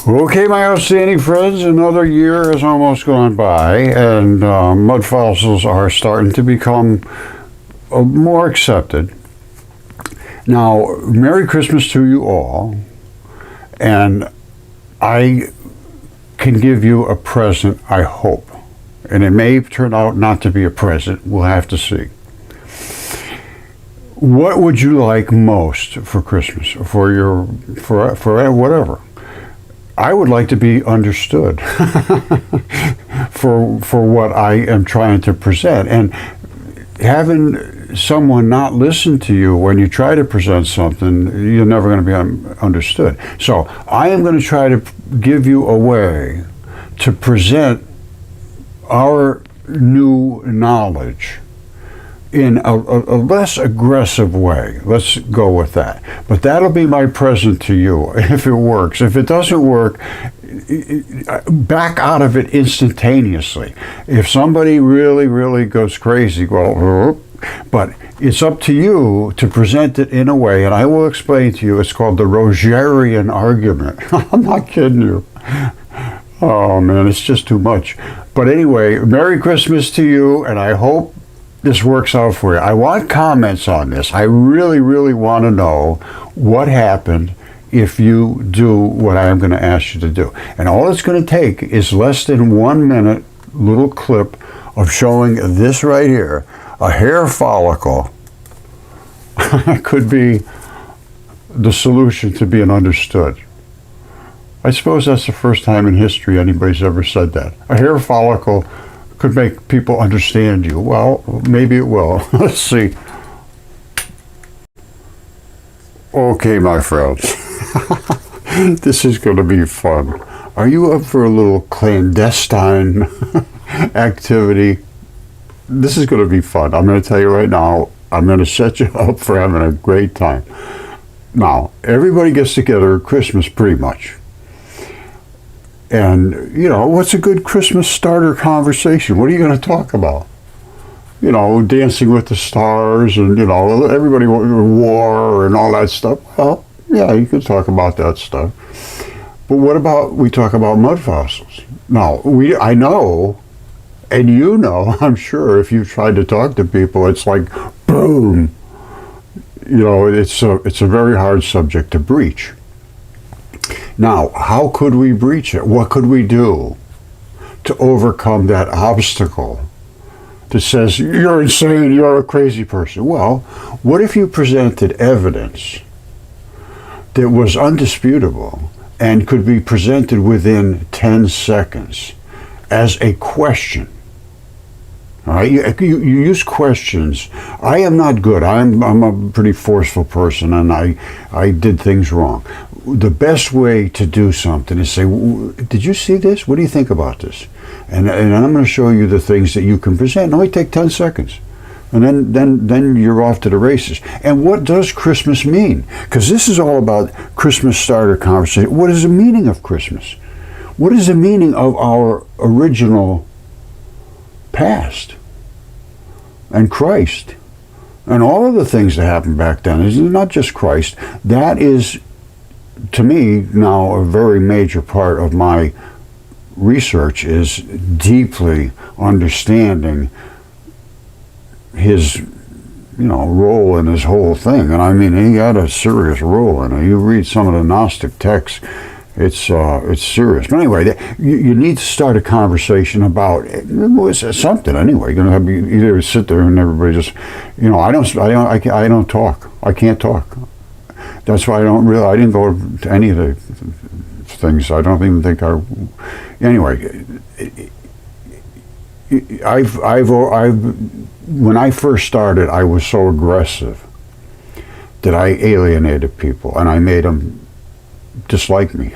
Okay, my outstanding friends, another year has almost gone by, and mud fossils are starting to become more accepted. Now, Merry Christmas to you all, and I can give you a present, I hope. And it may turn out not to be a present, we'll have to see. What would you like most for Christmas, for whatever? I would like to be understood for what I am trying to present. And having someone not listen to you when you try to present something, you're never going to be understood. So I am going to try to give you a way to present our new knowledge in a less aggressive way. Let's go with that. But that'll be my present to you if it works. If it doesn't work, back out of it instantaneously. If somebody really goes crazy, well, but it's up to you to present it in a way, and I will explain to you. It's called the roarian argument. I'm not kidding you. Oh man, it's just too much. But anyway, Merry Christmas to you, and I hope this works out for you. I want comments on this. I really want to know what happened if you do what I am going to ask you to do. And all it's going to take is less than 1 minute little clip of showing this right here. A hair follicle could be the solution to being understood. I suppose that's the first time in history anybody's ever said that. A hair follicle could make people understand you. Well, maybe it will. Let's see. Okay, my friends. This is going to be fun. Are you up for a little clandestine activity? This is going to be fun. I'm going to tell you right now, I'm going to set you up for having a great time. Now, everybody gets together at Christmas pretty much. And, you know, what's a good Christmas starter conversation? What are you going to talk about? You know, Dancing with the Stars and, you know, everybody, war and all that stuff. Well, yeah, you could talk about that stuff. But what about we talk about mud fossils? Now, I know, and you know, I'm sure, if you've tried to talk to people, it's like, boom. You know, it's a very hard subject to breach. Now, how could we breach it? What could we do to overcome that obstacle that says, you're insane, you're a crazy person? Well, what if you presented evidence that was undisputable and could be presented within 10 seconds as a question? All right, you use questions. I am not good. I'm a pretty forceful person, and I did things wrong. The best way to do something is say, did you see this? What do you think about this? And I'm going to show you the things that you can present. It only take 10 seconds. And then you're off to the races. And what does Christmas mean? Because this is all about Christmas starter conversation. What is the meaning of Christmas? What is the meaning of our original past? And Christ? And all of the things that happened back then. It's not just Christ. That is, to me, now a very major part of my research is deeply understanding his, role in this whole thing. And I mean, he had a serious role in it. You read some of the Gnostic texts, it's serious. But anyway, you need to start a conversation about something anyway. You're going to have either sit there and everybody just, I don't talk. I can't talk. That's why I didn't go to any of the things. I don't even think anyway, when I first started, I was so aggressive that I alienated people and I made them dislike me,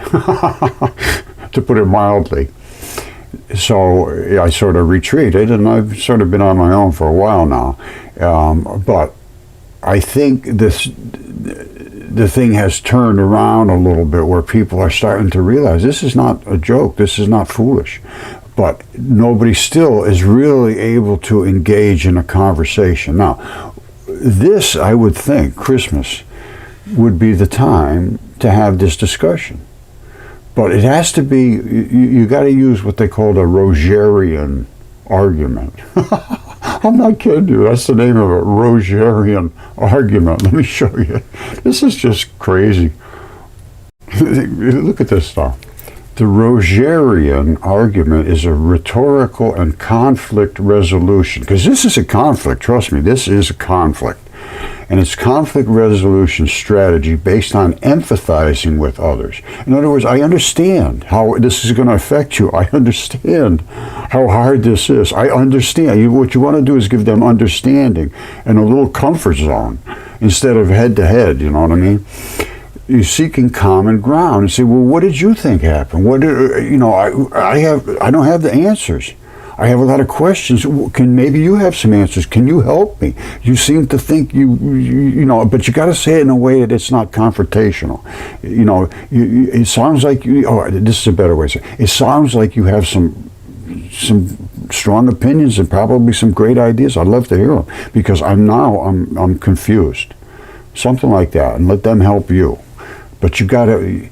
to put it mildly. So I sort of retreated, and I've sort of been on my own for a while now. But I think the thing has turned around a little bit where people are starting to realize this is not a joke, this is not foolish. But nobody still is really able to engage in a conversation. Now, this, I would think, Christmas would be the time to have this discussion. But it has to be, you got to use what they call the roarian argument. I'm not kidding you. That's the name of it, roarian argument. Let me show you. This is just crazy. Look at this stuff. The roarian argument is a rhetorical and conflict resolution. Because this is a conflict. Trust me, this is a conflict. And it's conflict resolution strategy based on empathizing with others. In other words, I understand how this is going to affect you. I understand how hard this is. I understand. What you want to do is give them understanding and a little comfort zone instead of head to head, you know what I mean? You're seeking common ground and say, well, what did you think happened? What did, you know, I don't have the answers. I have a lot of questions. Maybe you have some answers. Can you help me? You seem to think you know, but you got to say it in a way that it's not confrontational. You know, it sounds like this is a better way to say it. It sounds like you have some strong opinions and probably some great ideas. I'd love to hear them because I'm confused. Something like that, and let them help you. But you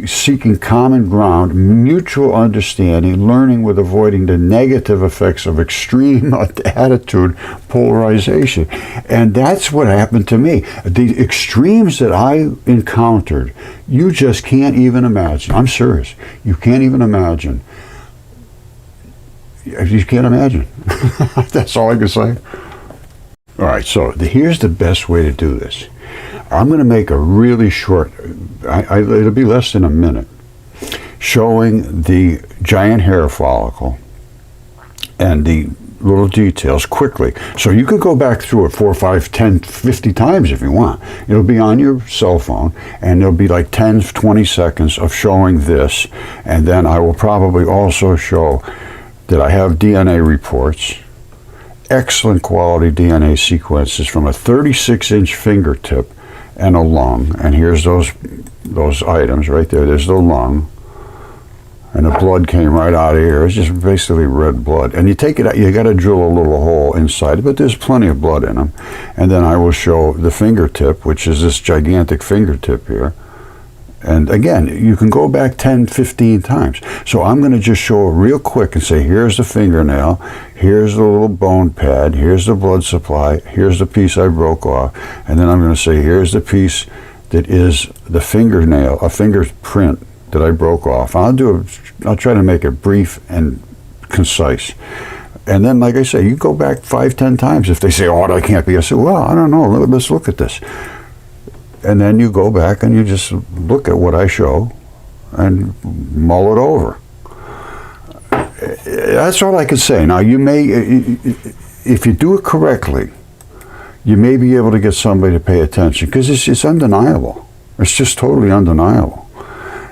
seeking common ground, mutual understanding, learning with avoiding the negative effects of extreme attitude polarization. And that's what happened to me. The extremes that I encountered, you just can't even imagine. I'm serious. You can't even imagine. You can't imagine. That's all I can say. All right, so here's the best way to do this. I'm going to make a really short, it'll be less than a minute, showing the giant hair follicle and the little details quickly. So you could go back through it 4, 5, 10, 50 times if you want. It'll be on your cell phone, and there'll be like 10, 20 seconds of showing this, and then I will probably also show that I have DNA reports, excellent quality DNA sequences from a 36-inch fingertip and a lung, and here's those items right there. There's the lung, and the blood came right out of here. It's just basically red blood. And you take it out, you got to drill a little hole inside it, but there's plenty of blood in them. And then I will show the fingertip, which is this gigantic fingertip here. And again, you can go back 10, 15 times. So I'm going to just show it real quick and say, here's the fingernail, here's the little bone pad, here's the blood supply, here's the piece I broke off, and then I'm going to say, here's the piece that is the fingernail, a fingerprint that I broke off. I'll try to make it brief and concise. And then, like I say, you go back 5, 10 times. If they say, oh, that can't be, I say, well, I don't know, let's look at this. And then you go back and you just look at what I show and mull it over. That's all I can say. Now, you may, if you do it correctly, you may be able to get somebody to pay attention because it's undeniable. It's just totally undeniable.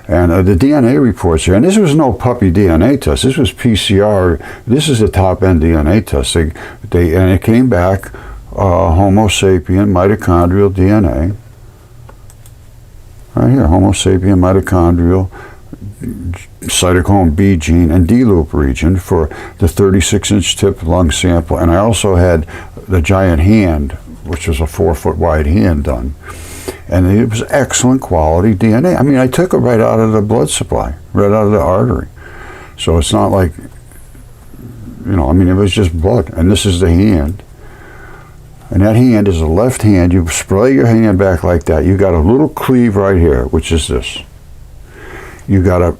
And the DNA reports here, and this was no puppy DNA test. This was PCR. This is a top-end DNA test. And it came back Homo sapien mitochondrial DNA. Right here, Homo sapien mitochondrial cytochrome B gene and D-loop region for the 36-inch tip lung sample. And I also had the giant hand, which was a 4-foot wide hand done. And it was excellent quality DNA. I mean, I took it right out of the blood supply, right out of the artery. So it's not like, you know, I mean, it was just blood. And this is the hand. And that hand is the left hand. You spread your hand back like that. You got a little cleave right here, which is this. You got a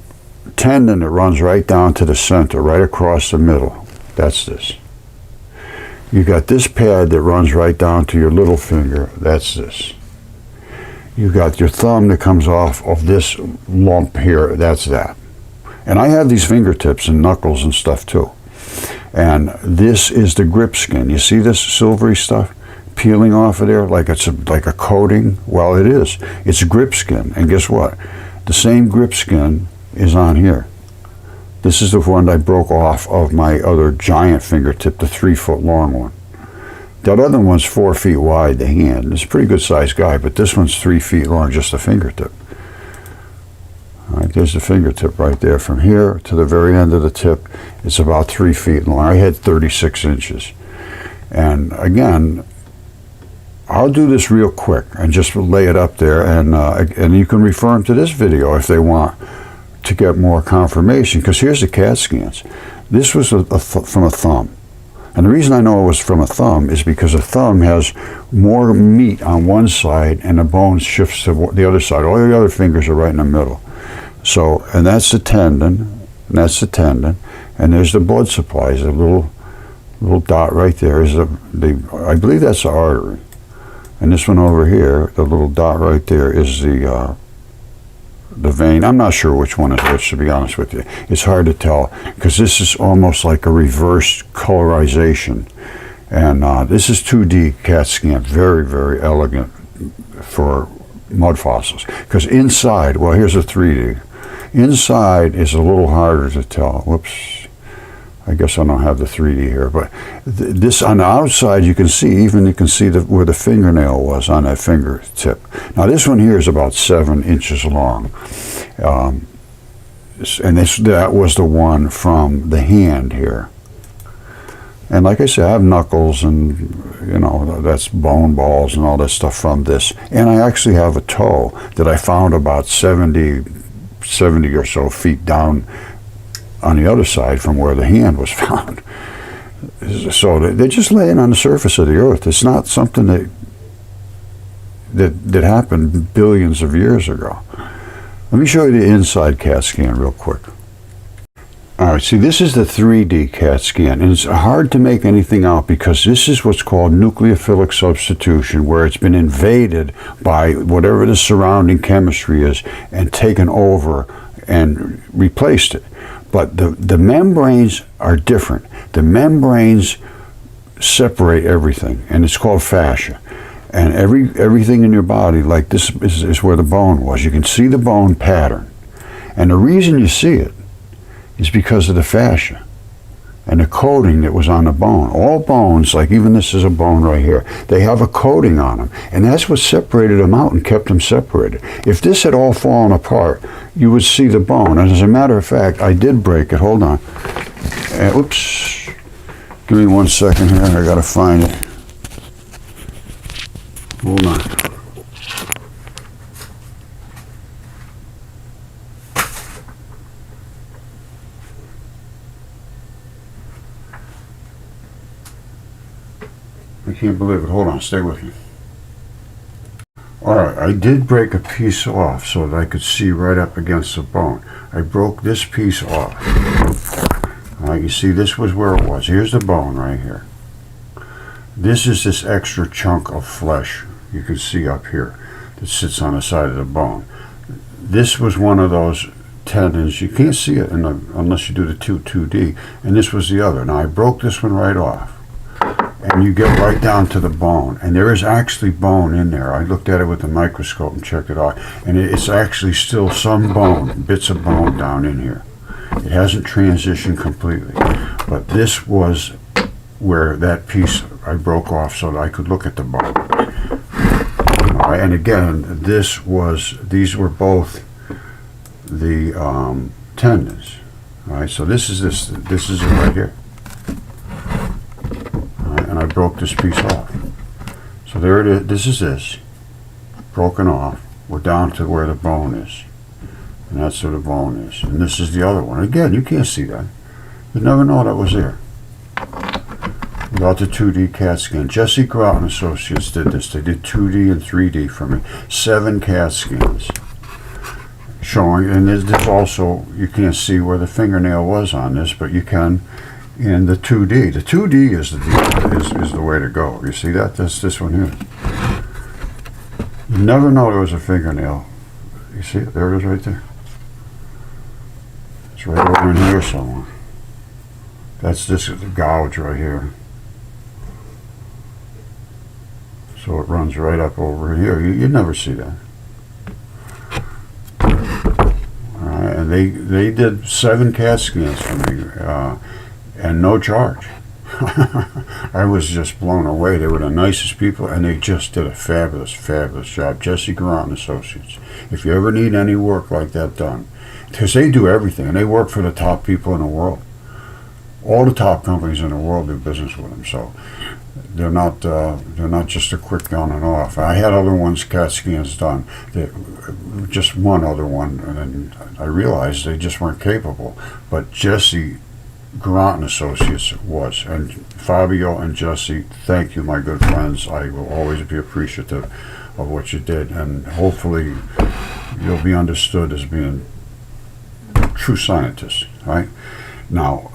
tendon that runs right down to the center, right across the middle. That's this. You got this pad that runs right down to your little finger. That's this. You got your thumb that comes off of this lump here. That's that. And I have these fingertips and knuckles and stuff too. And this is the grip skin. You see this silvery stuff peeling off of there like it's like a coating? Well, it is. It's grip skin. And guess what? The same grip skin is on here. This is the one I broke off of my other giant fingertip, the 3-foot long one. That other one's 4 feet wide, the hand. It's a pretty good sized guy, but this one's 3 feet long, just the fingertip. All right, there's the fingertip right there. From here to the very end of the tip, it's about 3 feet long. I had 36 inches. And again, I'll do this real quick and just lay it up there, and you can refer them to this video if they want to get more confirmation, because here's the CAT scans. This was from a thumb. And the reason I know it was from a thumb is because a thumb has more meat on one side and the bone shifts to the other side. All the other fingers are right in the middle. So, and that's the tendon, and that's the tendon, and there's the blood supply. There's a little dot right there is I believe that's the artery. And this one over here, the little dot right there, is the vein. I'm not sure which one is which, to be honest with you. It's hard to tell because this is almost like a reverse colorization. And this is 2D CAT scan, very, very elegant for mud fossils. Because inside, well, here's a 3D. Inside is a little harder to tell. Whoops. I guess I don't have the 3D here, but this on the outside you can see where the fingernail was on that fingertip. Now this one here is about 7 inches long, and that was the one from the hand here. And like I said, I have knuckles, and that's bone balls and all that stuff from this. And I actually have a toe that I found about 70 or so feet down on the other side from where the hand was found. So they're just laying on the surface of the earth. It's not something that happened billions of years ago. Let me show you the inside CAT scan real quick. All right, see, this is the 3D CAT scan, and it's hard to make anything out because this is what's called nucleophilic substitution, where it's been invaded by whatever the surrounding chemistry is and taken over and replaced it. But the membranes are different. The membranes separate everything, and it's called fascia. And everything in your body, like this is where the bone was. You can see the bone pattern. And the reason you see it is because of the fascia and the coating that was on the bone. All bones, like even this is a bone right here, they have a coating on them. And that's what separated them out and kept them separated. If this had all fallen apart, you would see the bone. And as a matter of fact, I did break it. Hold on. Oops. Give me 1 second here. I got to find it. Hold on. I can't believe it. Hold on, stay with me. Alright, I did break a piece off so that I could see right up against the bone. I broke this piece off. Alright, you see this was where it was. Here's the bone right here. This is this extra chunk of flesh you can see up here that sits on the side of the bone. This was one of those tendons. You can't see it unless you do the 2D. And this was the other. Now I broke this one right off. And you get right down to the bone, and there is actually bone in there. I looked at it with a microscope and checked it out, and it's actually still some bone, bits of bone down in here. It hasn't transitioned completely, but this was where that piece I broke off so that I could look at the bone. All right, and again, these were both the tendons. All right, so this is it right here. And I broke this piece off. So there it is. This is this. Broken off. We're down to where the bone is. And that's where the bone is. And this is the other one. Again, you can't see that. You'd never know that was there. Without the 2D CAT scan. Jesse Grout and Associates did this. They did 2D and 3D for me. 7 CAT scans. Showing, and this also, you can't see where the fingernail was on this, but you can in the 2D. The 2D is the way to go. You see that? That's this one here. You never know there was a fingernail. You see it? There it is right there. It's right over in here somewhere. That's this gouge right here. So it runs right up over here. You'd never see that. Alright, and they did 7 CAT scans for me. And no charge. I was just blown away. They were the nicest people, and they just did a fabulous, fabulous job. Jesse Grout and Associates. If you ever need any work like that done, because they do everything, and they work for the top people in the world. All the top companies in the world do business with them. So They're not just a quick on and off. I had other ones, CAT scans done. Just one other one, and then I realized they just weren't capable. But Jesse Grant and Associates was, and Fabio and Jesse, thank you, my good friends. I will always be appreciative of what you did, and hopefully you'll be understood as being true scientists. Right now,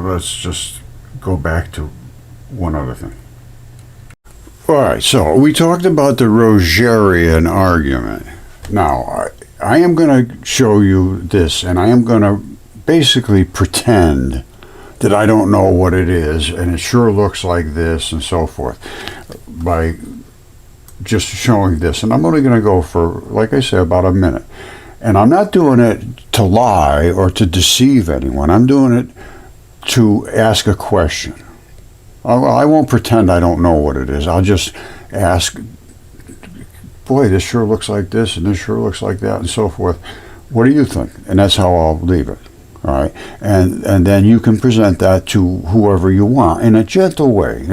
let's just go back to one other thing. All right, so we talked about the Roarian argument. Now, I am going to show you this, and I am going to basically pretend that I don't know what it is, and it sure looks like this, and so forth, by just showing this. And I'm only going to go for, like I said, about a minute. And I'm not doing it to lie or to deceive anyone. I'm doing it to ask a question. I won't pretend I don't know what it is. I'll just ask, boy, this sure looks like this, and this sure looks like that, and so forth. What do you think? And that's how I'll leave it. All right, and then you can present that to whoever you want in a gentle way.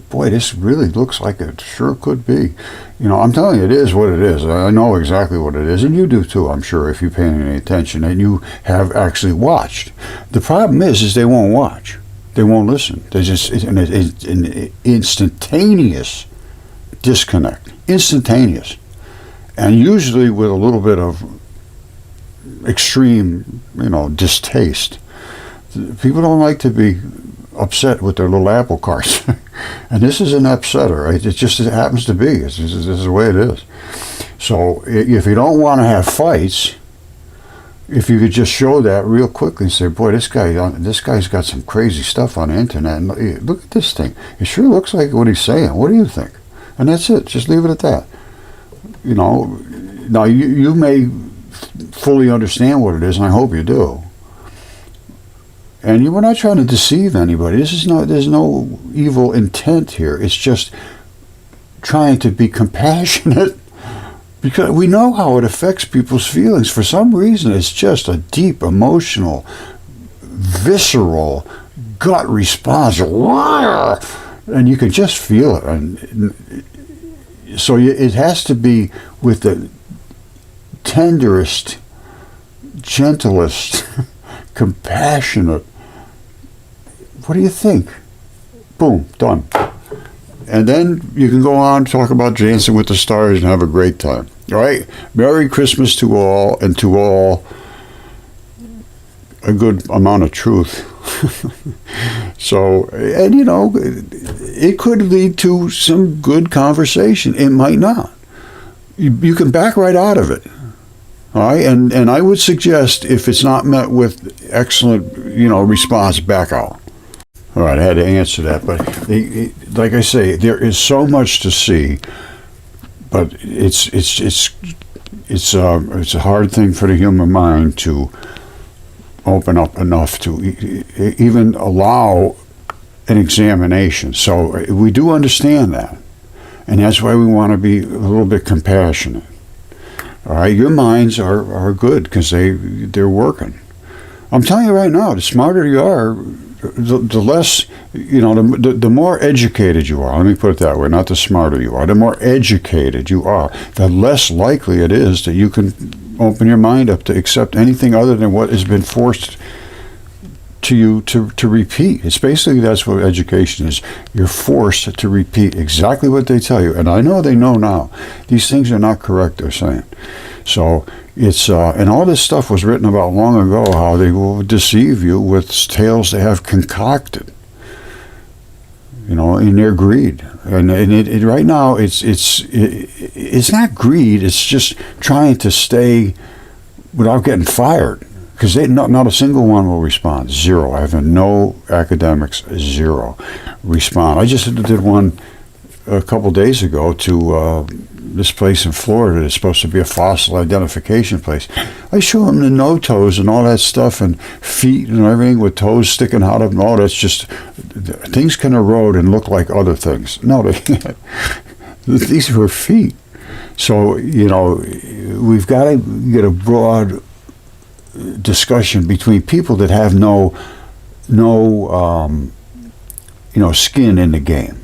Boy, this really looks like it sure could be. I'm telling you, it is what it is. I know exactly what it is, and you do too, I'm sure, if you're paying any attention and you have actually watched. The problem is they won't watch. They won't listen. There's just an instantaneous disconnect. Instantaneous. And usually with a little bit of extreme, distaste. People don't like to be upset with their little apple carts. And this is an upsetter, right? It happens to be. This is the way it is. So if you don't want to have fights, if you could just show that real quickly and say, boy, this guy's got some crazy stuff on the internet, and look at this thing. It sure looks like what he's saying. What do you think? And that's it. Just leave it at that. Now you may fully understand what it is, and I hope you do. And we're not trying to deceive anybody. There's no evil intent here. It's just trying to be compassionate, because we know how it affects people's feelings. For some reason, it's just a deep, emotional, visceral gut response, and you can just feel it. And so it has to be with the tenderest, gentlest, compassionate. What do you think? Boom, done. And then you can go on, talk about Dancing with the Stars, and have a great time. All right? Merry Christmas to all, and to all a good amount of truth. So, and it could lead to some good conversation. It might not. You can back right out of it. All right? And I would suggest, if it's not met with excellent, response, back out. All right, I had to answer that, but like I say, there is so much to see, but it's a hard thing for the human mind to open up enough to even allow an examination. So we do understand that, and that's why we want to be a little bit compassionate. All right, your minds are good because they're working. I'm telling you right now, the smarter you are, the less, the more educated you are. Let me put it that way, not the smarter you are. The more educated you are, the less likely it is that you can open your mind up to accept anything other than what has been forced to you to repeat. It's basically, that's what education is. You're forced to repeat exactly what they tell you. And I know they know now. These things are not correct, they're saying. So it's, and all this stuff was written about long ago, how they will deceive you with tales they have concocted, in their greed. And right now, it's not greed, it's just trying to stay without getting fired. Because not a single one will respond. Zero. I have no academics. Zero respond. I just did one a couple days ago to this place in Florida. It's supposed to be a fossil identification place. I show them the no toes and all that stuff, and feet and everything with toes sticking out of them. Oh, that's just, things can erode and look like other things. No, they can't. These were feet. So, we've got to get a broad discussion between people that have no skin in the game.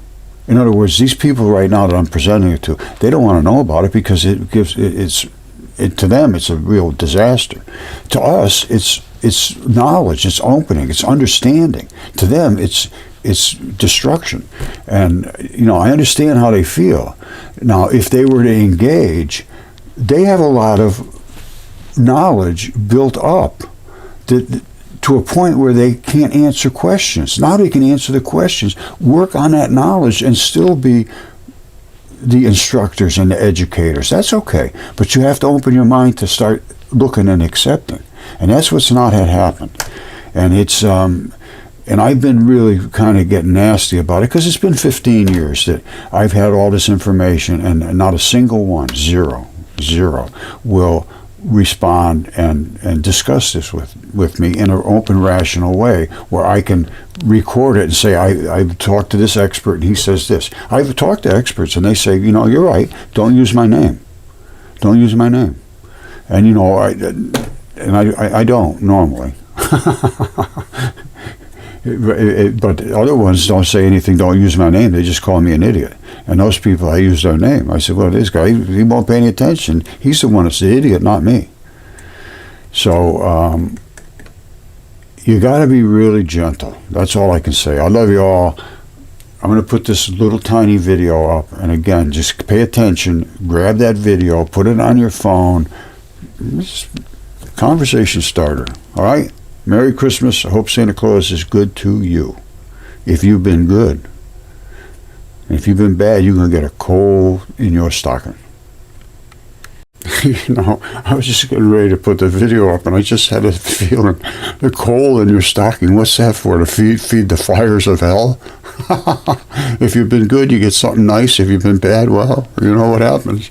In other words, these people right now that I'm presenting it to, they don't want to know about it because to them it's a real disaster. To us, it's knowledge, it's opening, it's understanding. To them, it's destruction. And I understand how they feel. Now, if they were to engage, they have a lot of knowledge built up to a point where they can't answer questions. Now they can answer the questions, work on that knowledge, and still be the instructors and the educators. That's okay. But you have to open your mind to start looking and accepting. And that's what's not had happened. And it's and I've been really kind of getting nasty about it because it's been 15 years that I've had all this information and not a single one, zero, will respond and discuss this with me in an open, rational way where I can record it and say, I've talked to this expert and he says this. I've talked to experts and they say, you're right, don't use my name. Don't use my name. And, I don't normally. But other ones don't say anything, don't use my name, they just call me an idiot. And those people, I use their name. I said, well, this guy, he won't pay any attention. He's the one that's the idiot, not me. So you got to be really gentle. That's all I can say. I love you all. I'm going to put this little tiny video up. And again, just pay attention. Grab that video. Put it on your phone. It's a conversation starter. All right? Merry Christmas. I hope Santa Claus is good to you. If you've been good. And if you've been bad, you're going to get a coal in your stocking. I was just getting ready to put the video up, and I just had a feeling, the coal in your stocking, what's that for? To feed the fires of hell? If you've been good, you get something nice. If you've been bad, well, you know what happens.